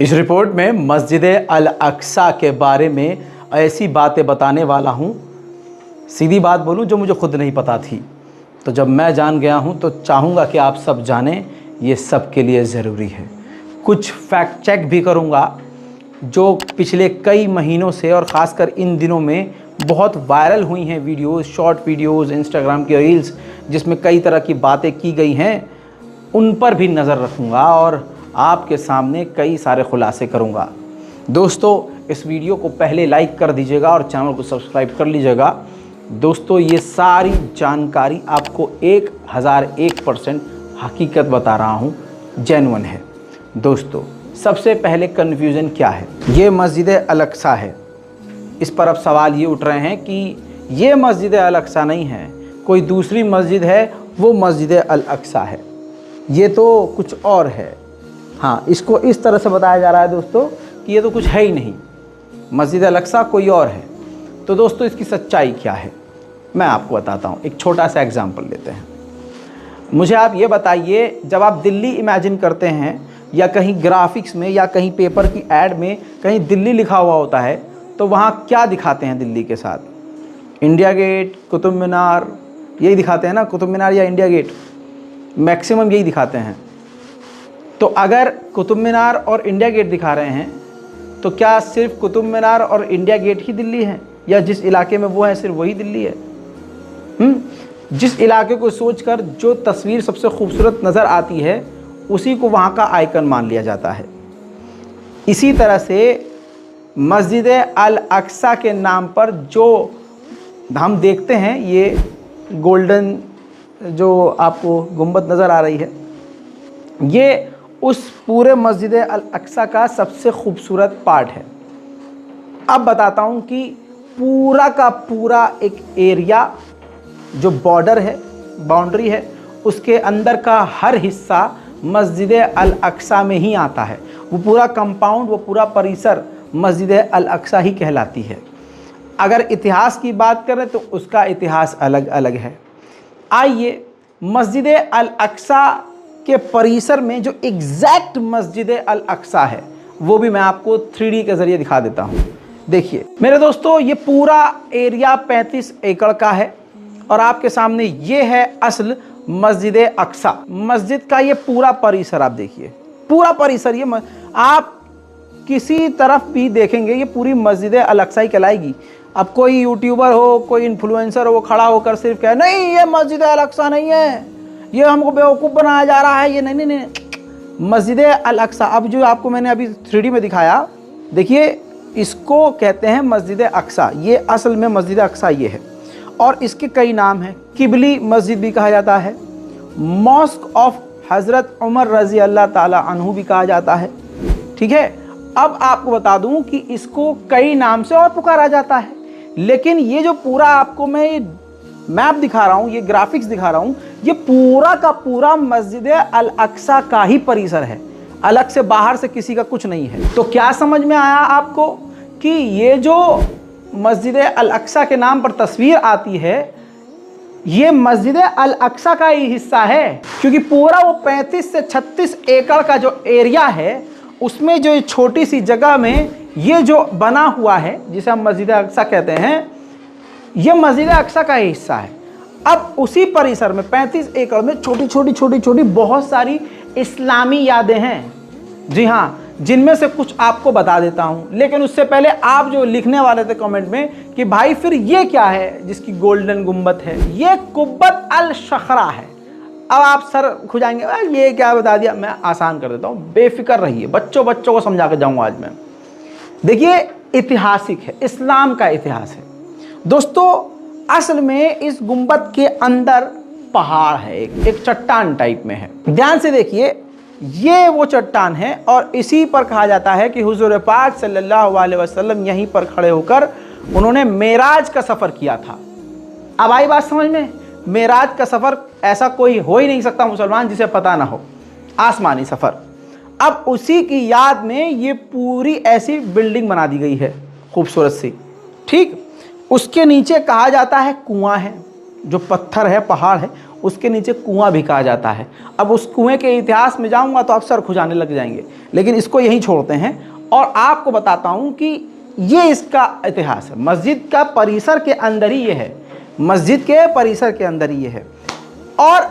इस रिपोर्ट में मस्जिद अल अक्सा के बारे में ऐसी बातें बताने वाला हूँ, सीधी बात बोलूँ, जो मुझे खुद नहीं पता थी। तो जब मैं जान गया हूँ तो चाहूँगा कि आप सब जानें, ये सब के लिए ज़रूरी है। कुछ फैक्ट चेक भी करूँगा जो पिछले कई महीनों से और ख़ासकर इन दिनों में बहुत वायरल हुई हैं वीडियोस, शॉर्ट वीडियोस, इंस्टाग्राम की रील्स, जिसमें कई तरह की बातें की गई हैं, उन पर भी नज़र रखूँगा और आपके सामने कई सारे खुलासे करूँगा। दोस्तों, इस वीडियो को पहले लाइक कर दीजिएगा और चैनल को सब्सक्राइब कर लीजिएगा। दोस्तों, ये सारी जानकारी आपको 1001% हकीकत बता रहा हूँ, जेन्युइन है। दोस्तों, सबसे पहले कन्फ्यूज़न क्या है? ये मस्जिद अल अक्सा है। इस पर अब सवाल ये उठ रहे हैं कि ये मस्जिद अल अक्सा नहीं है, कोई दूसरी मस्जिद है, वो मस्जिद अल अक्सा है, ये तो कुछ और है। हाँ, इसको इस तरह से बताया जा रहा है दोस्तों कि ये तो कुछ है ही नहीं, मस्जिद अल अक्सा कोई और है। तो दोस्तों, इसकी सच्चाई क्या है मैं आपको बताता हूँ। एक छोटा सा एग्जाम्पल लेते हैं। मुझे आप ये बताइए, जब आप दिल्ली इमेजिन करते हैं या कहीं ग्राफिक्स में या कहीं पेपर की ऐड में कहीं दिल्ली लिखा हुआ होता है, तो वहाँ क्या दिखाते हैं दिल्ली के साथ? इंडिया गेट, कुतुब मीनार, यही दिखाते हैं ना, कुतुब मीनार या इंडिया गेट, मैक्सिमम यही दिखाते हैं। तो अगर कुतुब मीनार और इंडिया गेट दिखा रहे हैं, तो क्या सिर्फ कुतुब मीनार और इंडिया गेट ही दिल्ली है, या जिस इलाके में वो है सिर्फ वही दिल्ली है? जिस इलाके को सोचकर जो तस्वीर सबसे खूबसूरत नज़र आती है, उसी को वहाँ का आइकन मान लिया जाता है। इसी तरह से मस्जिद अल अक्सा के नाम पर जो हम देखते हैं, ये गोल्डन जो आपको गुंबद नज़र आ रही है, ये उस पूरे मस्जिद अल अक्सा का सबसे खूबसूरत पार्ट है। अब बताता हूँ कि पूरा का पूरा एक एरिया जो बॉर्डर है, बाउंड्री है, उसके अंदर का हर हिस्सा मस्जिद अल अक्सा में ही आता है। वो पूरा कंपाउंड, वो पूरा परिसर मस्जिद अल अक्सा ही कहलाती है। अगर इतिहास की बात करें तो उसका इतिहास अलग अलग है। आइए मस्जिद अल अक्सा के परिसर में जो एग्जैक्ट मस्जिद अल अक्सा है, वो भी मैं आपको 3D के ज़रिए दिखा देता हूँ। देखिए मेरे दोस्तों, ये पूरा एरिया 35 एकड़ का है और आपके सामने ये है असल मस्जिद अक्सा। मस्जिद का ये पूरा परिसर आप देखिए, पूरा परिसर, ये आप किसी तरफ भी देखेंगे ये पूरी मस्जिद अल अक्सा ही कहलाएगी। अब कोई यूट्यूबर हो, कोई इन्फ्लुएंसर हो, वो खड़ा होकर सिर्फ कहे नहीं ये मस्जिद अल अक्सा नहीं है, ये हमको बेवकूफ़ बनाया जा रहा है, ये नहीं नहीं नहीं, मस्जिद अल अक्सा। अब जो आपको मैंने अभी 3D में दिखाया, देखिए इसको कहते हैं मस्जिद अक्सा। ये असल में मस्जिद अक्सा ये है और इसके कई नाम हैं। किबली मस्जिद भी कहा जाता है, मॉस्क ऑफ हज़रत उमर रज़ी अल्लाह ताला अन्हु भी कहा जाता है। ठीक है, अब आपको बता दूं कि इसको कई नाम से और पुकारा जाता है, लेकिन ये जो पूरा आपको मैं मैप दिखा रहा हूँ, ये ग्राफिक्स दिखा रहा हूँ, ये पूरा का पूरा मस्जिद अल अक्सा का ही परिसर है, अलग से बाहर से किसी का कुछ नहीं है। तो क्या समझ में आया आपको कि ये जो मस्जिद अल अक्सा के नाम पर तस्वीर आती है, ये मस्जिद अल अक्सा का ही हिस्सा है, क्योंकि पूरा वो 35 से 36 एकड़ का जो एरिया है, उसमें जो छोटी सी जगह में ये जो बना हुआ है, जिसे हम मस्जिद अक्सा कहते हैं, ये मस्जिद अक्सा का ही हिस्सा है। अब उसी परिसर में 35 एकड़ में छोटी छोटी बहुत सारी इस्लामी यादें हैं। जी हाँ, जिनमें से कुछ आपको बता देता हूं, लेकिन उससे पहले आप जो लिखने वाले थे कमेंट में कि भाई फिर ये क्या है जिसकी गोल्डन गुंबद है, ये कुब्बत अल शखरा है। अब आप सर खुजाएंगे, ये क्या बता दिया। मैं आसान कर देता हूँ, बेफिक्र रहिए, बच्चों को समझा कर जाऊँगा आज मैं। देखिए ऐतिहासिक है, इस्लाम का इतिहास है दोस्तों। असल में इस गुंबद के अंदर पहाड़ है, एक चट्टान टाइप में है। ध्यान से देखिए, ये वो चट्टान है और इसी पर कहा जाता है कि हुजूर पाक सल्लल्लाहु अलैहि वसल्लम यहीं पर खड़े होकर उन्होंने मेराज का सफ़र किया था। अब आई बात समझ में? मेराज का सफ़र ऐसा कोई हो ही नहीं सकता मुसलमान जिसे पता ना हो, आसमानी सफ़र। अब उसी की याद में ये पूरी ऐसी बिल्डिंग बना दी गई है, खूबसूरत सी। ठीक, उसके नीचे कहा जाता है कुआं है, जो पत्थर है, पहाड़ है, उसके नीचे कुआं भी कहा जाता है। अब उस कुएं के इतिहास में जाऊंगा तो आप सर खुजाने लग जाएंगे, लेकिन इसको यहीं छोड़ते हैं और आपको बताता हूं कि ये इसका इतिहास है। मस्जिद का परिसर के अंदर ही ये है, मस्जिद के परिसर के अंदर ही ये है। और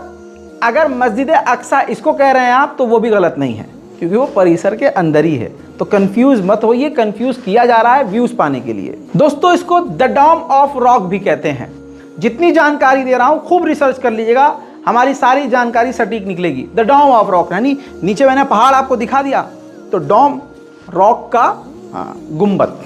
अगर मस्जिद अक्सा इसको कह रहे हैं आप तो वो भी गलत नहीं है, क्योंकि वो परिसर के अंदर ही है। तो कंफ्यूज मत होइए, कंफ्यूज किया जा रहा है व्यूज पाने के लिए। दोस्तों इसको द डोम ऑफ रॉक भी कहते हैं। जितनी जानकारी दे रहा हूं खूब रिसर्च कर लीजिएगा, हमारी सारी जानकारी सटीक निकलेगी। द डोम ऑफ रॉक यानी नीचे मैंने पहाड़ आपको दिखा दिया, तो डोम रॉक का गुंबद।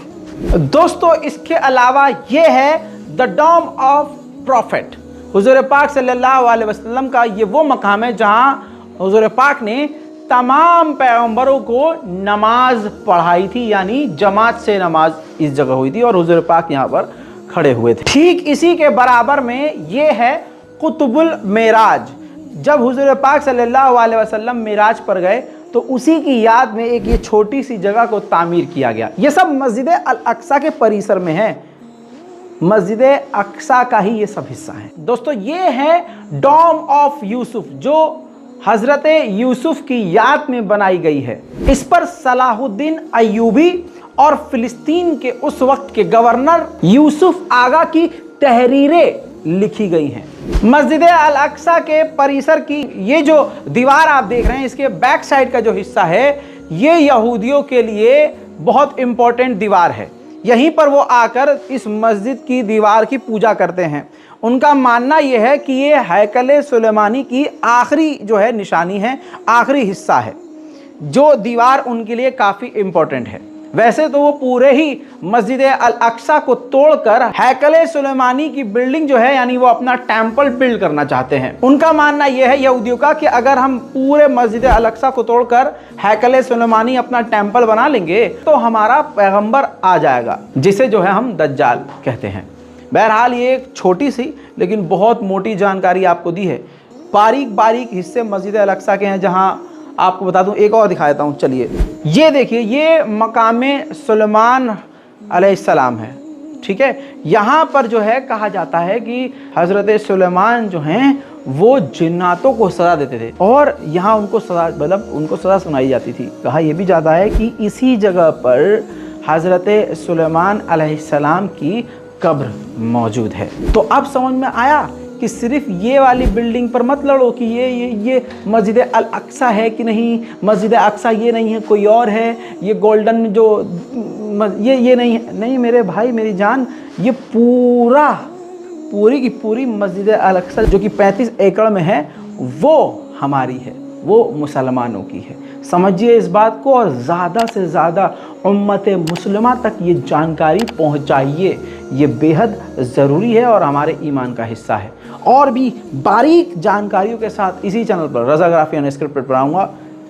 दोस्तों इसके अलावा ये है द डोम ऑफ प्रॉफिट। हुजूर पाक सल्लल्लाहु अलैहि वसल्लम का ये वो मकाम है जहां हुजूर पाक ने तमाम पैगंबरों को नमाज पढ़ाई थी, यानी जमात से नमाज इस जगह हुई थी और हुजूर पाक यहाँ पर खड़े हुए थे। ठीक इसी के बराबर में ये है कुतुबुल मेराज। जब हुजूर पाक सल्लल्लाहु अलैहि वसल्लम मेराज पर गए तो उसी की याद में एक ये छोटी सी जगह को तामीर किया गया। ये सब मस्जिद अल अक्सा के परिसर में है, मस्जिद अक्सा का ही ये सब हिस्सा है। दोस्तों ये है डोम ऑफ यूसुफ, जो हजरत यूसुफ की याद में बनाई गई है। इस पर सलाहुद्दीन अय्यूबी और फिलिस्तीन के उस वक्त के गवर्नर यूसुफ आगा की तहरीरें लिखी गई हैं। मस्जिद अल अक्सा के परिसर की ये जो दीवार आप देख रहे हैं, इसके बैक साइड का जो हिस्सा है, ये यहूदियों के लिए बहुत इंपॉर्टेंट दीवार है। यहीं पर वो आकर इस मस्जिद की दीवार की पूजा करते हैं। उनका मानना यह है कि ये हैकल सुलेमानी की आखिरी जो है निशानी है, आखिरी हिस्सा है, जो दीवार उनके लिए काफ़ी इंपॉर्टेंट है। वैसे तो वो पूरे ही मस्जिद अल अक्सा को तोड़कर हैकल सुलेमानी की बिल्डिंग जो है, यानी वो अपना टेम्पल बिल्ड करना चाहते हैं। उनका मानना यह है यहूदियों का कि अगर हम पूरे मस्जिद अल अक्सा को तोड़कर हैकल सुलेमानी अपना टेम्पल बना लेंगे तो हमारा पैगंबर आ जाएगा, जिसे जो है हम दज्जाल कहते हैं। बहरहाल ये एक छोटी सी लेकिन बहुत मोटी जानकारी आपको दी है। बारीक बारीक हिस्से मस्जिद अल अक्सा के हैं, जहाँ आपको बता दूं, एक और दिखा देता हूं। चलिए ये देखिए, ये मकामे सुलेमान अलैहिस्सलाम है, ठीक है। यहाँ पर जो है कहा जाता है कि हज़रत सुलेमान जो हैं वो जिन्नातों को सज़ा देते थे और यहाँ उनको सज़ा, मतलब उनको सज़ा सुनाई जाती थी। कहा यह भी जाता है कि इसी जगह पर हज़रत सुलेमान अलैहिस्सलाम की कब्र मौजूद है। तो अब समझ में आया कि सिर्फ ये वाली बिल्डिंग पर मत लड़ो कि ये मस्जिद अल अक्सा है कि नहीं, मस्जिद अक्सा ये नहीं है, कोई और है, ये गोल्डन जो ये नहीं है। नहीं मेरे भाई मेरी जान, ये पूरी की पूरी मस्जिद अल अक्सा जो कि 35 एकड़ में है, वो हमारी है, वो मुसलमानों की है। समझिए इस बात को और ज़्यादा से ज़्यादा उम्मत मुस्लिमा तक ये जानकारी पहुंचाइए। ये बेहद ज़रूरी है और हमारे ईमान का हिस्सा है। और भी बारीक जानकारियों के साथ इसी चैनल पर रज़ाग्राफी अनस्क्रिप्टेड पर आऊँगा।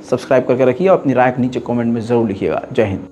सब्सक्राइब करके रखिए और अपनी राय नीचे कमेंट में ज़रूर लिखिएगा। जय हिंद।